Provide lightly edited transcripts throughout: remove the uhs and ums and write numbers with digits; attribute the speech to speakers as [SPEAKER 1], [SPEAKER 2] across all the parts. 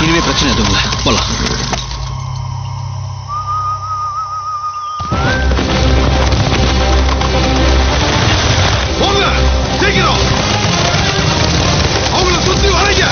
[SPEAKER 1] இனிமே பிரச்சனை எதுவும் இல்லை, போலாம்.
[SPEAKER 2] சீக்கிரம் அவங்கள சுத்தி வளைங்க.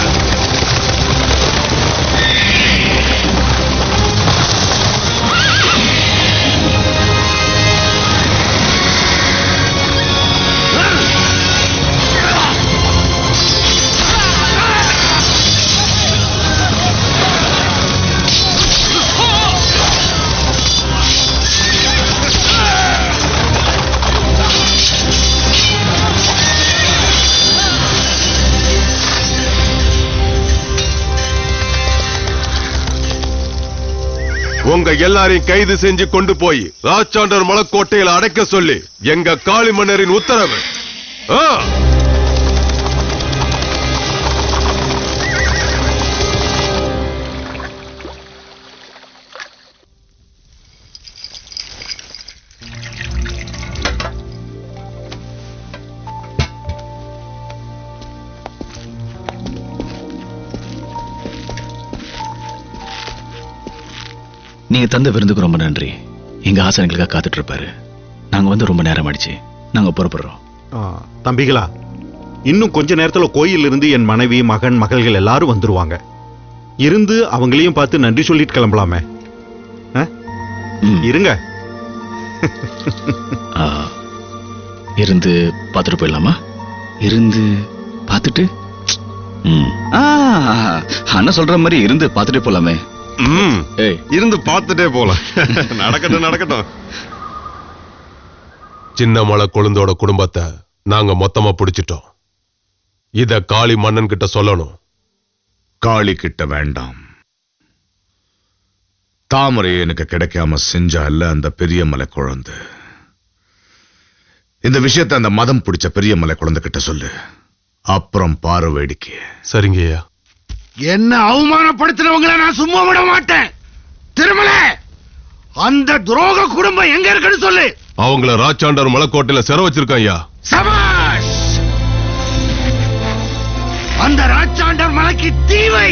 [SPEAKER 2] உங்க எல்லாரையும் கைது செஞ்சு கொண்டு போய் ராச்சாண்டர் மலைக்கோட்டையில் அடைக்க சொல்லி எங்க காளி மன்னரின் உத்தரவு.
[SPEAKER 1] நீங்க தந்த விருந்துக்கு ரொம்ப நன்றி. எங்க ஆசை எங்களுக்காக காத்துட்டு இருப்பாரு. நாங்க வந்து ரொம்ப நேரம் ஆயிடுச்சு, நாங்க புறப்படுறோம்.
[SPEAKER 3] தம்பிகளா, இன்னும் கொஞ்ச நேரத்துல கோயில் இருந்து என் மனைவி, மகன், மகள்கள் எல்லாரும் வந்துருவாங்க. இருந்து அவங்களையும் பார்த்து நன்றி சொல்லிட்டு கிளம்பலாமே. இருங்க.
[SPEAKER 1] இருந்து பார்த்துட்டு போயிடலாமா? இருந்து பார்த்துட்டு அண்ணா சொல்ற மாதிரி இருந்து பார்த்துட்டே போலாமே.
[SPEAKER 2] இருந்து பார்த்துட்டே போலாம். நடக்கட்டும் நடக்கட்டும். சின்ன மலை கொழுந்தோட குடும்பத்தை நாங்க மொத்தமா பிடிச்சிட்டோம். இத காளி மன்னன் கிட்ட சொல்லணும்.
[SPEAKER 4] காளி கிட்ட வேண்டாம். தாமரை எனக்கு கிடைக்காம செஞ்சா இல்ல அந்த பெரிய மலை குழந்தை. இந்த விஷயத்தை அந்த மதம் பிடிச்ச பெரிய மலை குழந்தை கிட்ட சொல்லு. அப்புறம் பாரு வேடிக்கை.
[SPEAKER 2] சரிங்கய்யா.
[SPEAKER 5] என்ன அவமானப்படுத்துறவங்களை நான் சும்மா விட மாட்டேன். திருமல, அந்த துரோக குடும்பம் எங்க இருக்குன்னு சொல்லு.
[SPEAKER 2] அவங்கள ராச்சாண்டர் மலைக்கோட்டையில சிறை வச்சிருக்கான் ஐயா.
[SPEAKER 5] சபாஷ். அந்த ராச்சாண்டர் மலைக்கு தீவை.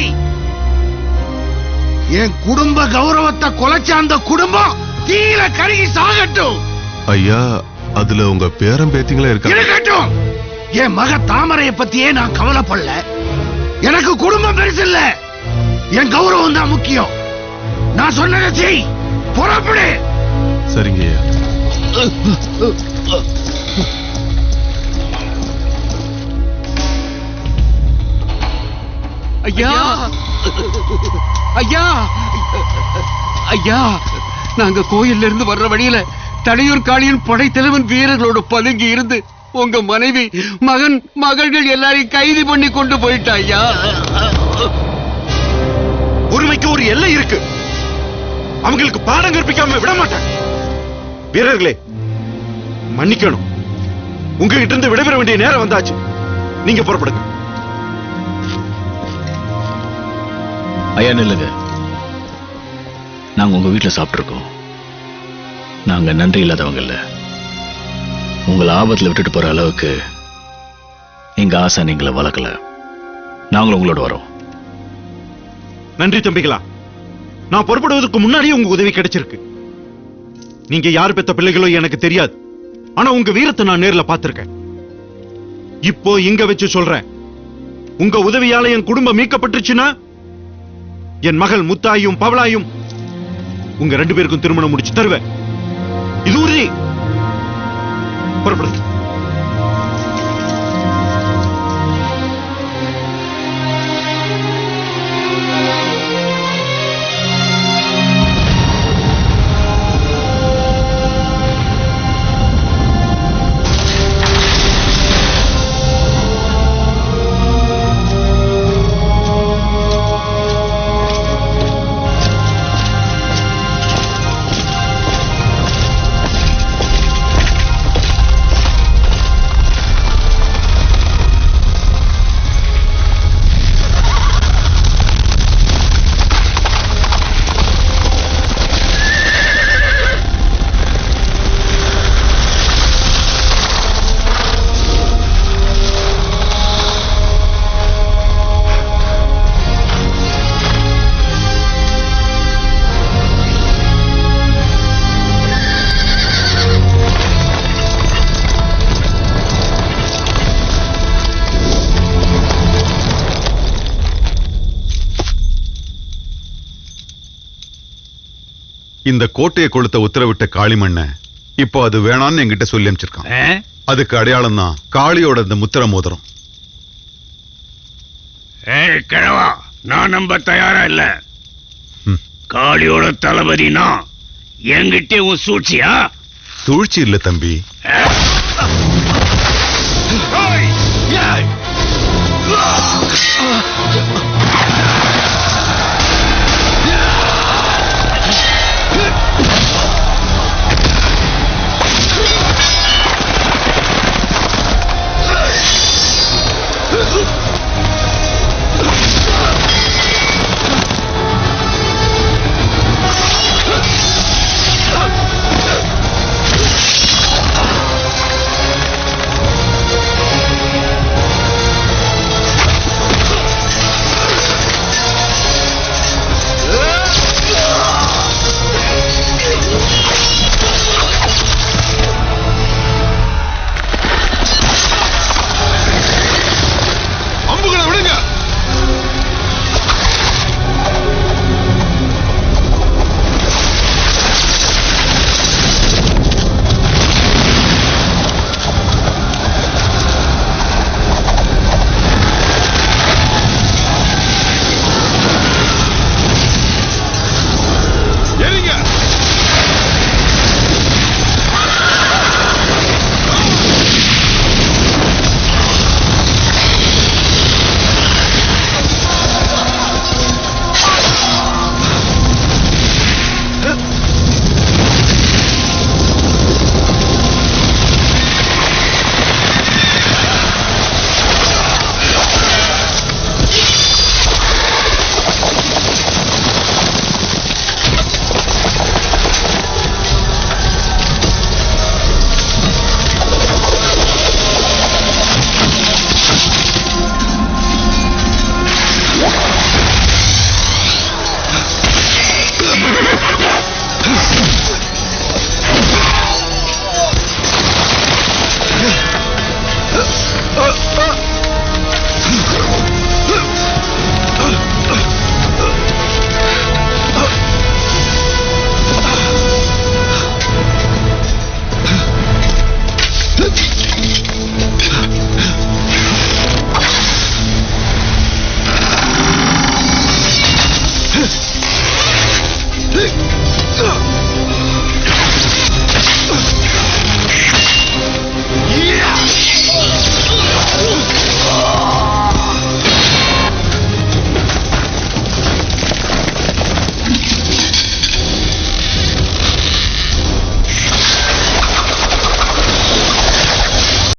[SPEAKER 5] என் குடும்ப கௌரவத்தை குலைச்ச அந்த குடும்பம் தீயில கருகி சாகட்டும்.
[SPEAKER 2] ஐயா, அதுல உங்க பேரம் பேத்திங்களா
[SPEAKER 5] இருக்கட்டும். என் மக தாமரையை பத்தியே நான் கவலைப்படல. எனக்கு குடும்பம் பெருசு இல்ல, என் கௌரவம் தான் முக்கியம். நான் சொன்னதை செய். புறப்படு.
[SPEAKER 2] சரிங்க
[SPEAKER 6] ஐயா. ஐயா, ஐயா, நாங்க கோயில்ல இருந்து வர்ற வழியில தடையூர் காளியின் படைத்தலைவன் வீரர்களோட பதுங்கி இருந்து உங்க மனைவி, மகன், மகள்கள் எல்லாரையும் கைது பண்ணி கொண்டு போயிட்டா ஐயா.
[SPEAKER 3] பொறுமைக்கு ஒரு எல்லை இருக்கு. அவங்களுக்கு பாடம் கற்பிக்காம விட மாட்டேன். வீரர்களே, மன்னிக்கணும். உங்ககிட்ட இருந்து விடைபெற வேண்டிய நேரம் வந்தாச்சு. நீங்க புறப்படுங்க.
[SPEAKER 1] ஐயா நில்லுங்க. நாங்க உங்க வீட்டுல சாப்பிட்டுருக்கோம். நாங்க நன்றி இல்லாதவங்க இல்ல. உங்களை ஆபத்துல விட்டுட்டு போற அளவுக்கு எங்க ஆசை நீங்களை வளர்க்கல. நாங்களும் உங்களோட வரோம்.
[SPEAKER 3] நன்றி தம்பிகளா. நான் புறப்படுவதற்கு முன்னாடியே உங்க உதவி கிடைச்சிருக்கு. நீங்க யாரு பெத்த பிள்ளைகளோ எனக்கு தெரியாது. ஆனா உங்க வீரத்தை நான் நேர்ல பார்த்திருக்கேன். இப்போ இங்க வச்சு சொல்றேன். உங்க உதவியால என் குடும்பம் மீட்கப்பட்டுச்சுன்னா என் மகள் முத்தாயும் பவளாயும் உங்க 2 பேருக்கும் திருமணம் முடிச்சு தருவேன். இது உறுதி. புறப்படுங்க.
[SPEAKER 7] இந்த கோட்டையை கொளுத்த உத்தரவிட்ட காளிமண்ண இப்போ அது வேணான்னு என்கிட்ட சொல்லி அனுப்பிச்சிருக்கான். அதுக்கு அடையாளம் தான் காளியோட இந்த முத்திர மோதிரம்.
[SPEAKER 5] கிழவா, நான் நம்ப தயாரா இல்ல.
[SPEAKER 7] ம்.
[SPEAKER 5] காளியோட தளபதினா என்கிட்ட உன் சூழ்ச்சியா?
[SPEAKER 7] சூழ்ச்சி இல்ல தம்பி.
[SPEAKER 5] ஏய்! ஏய்!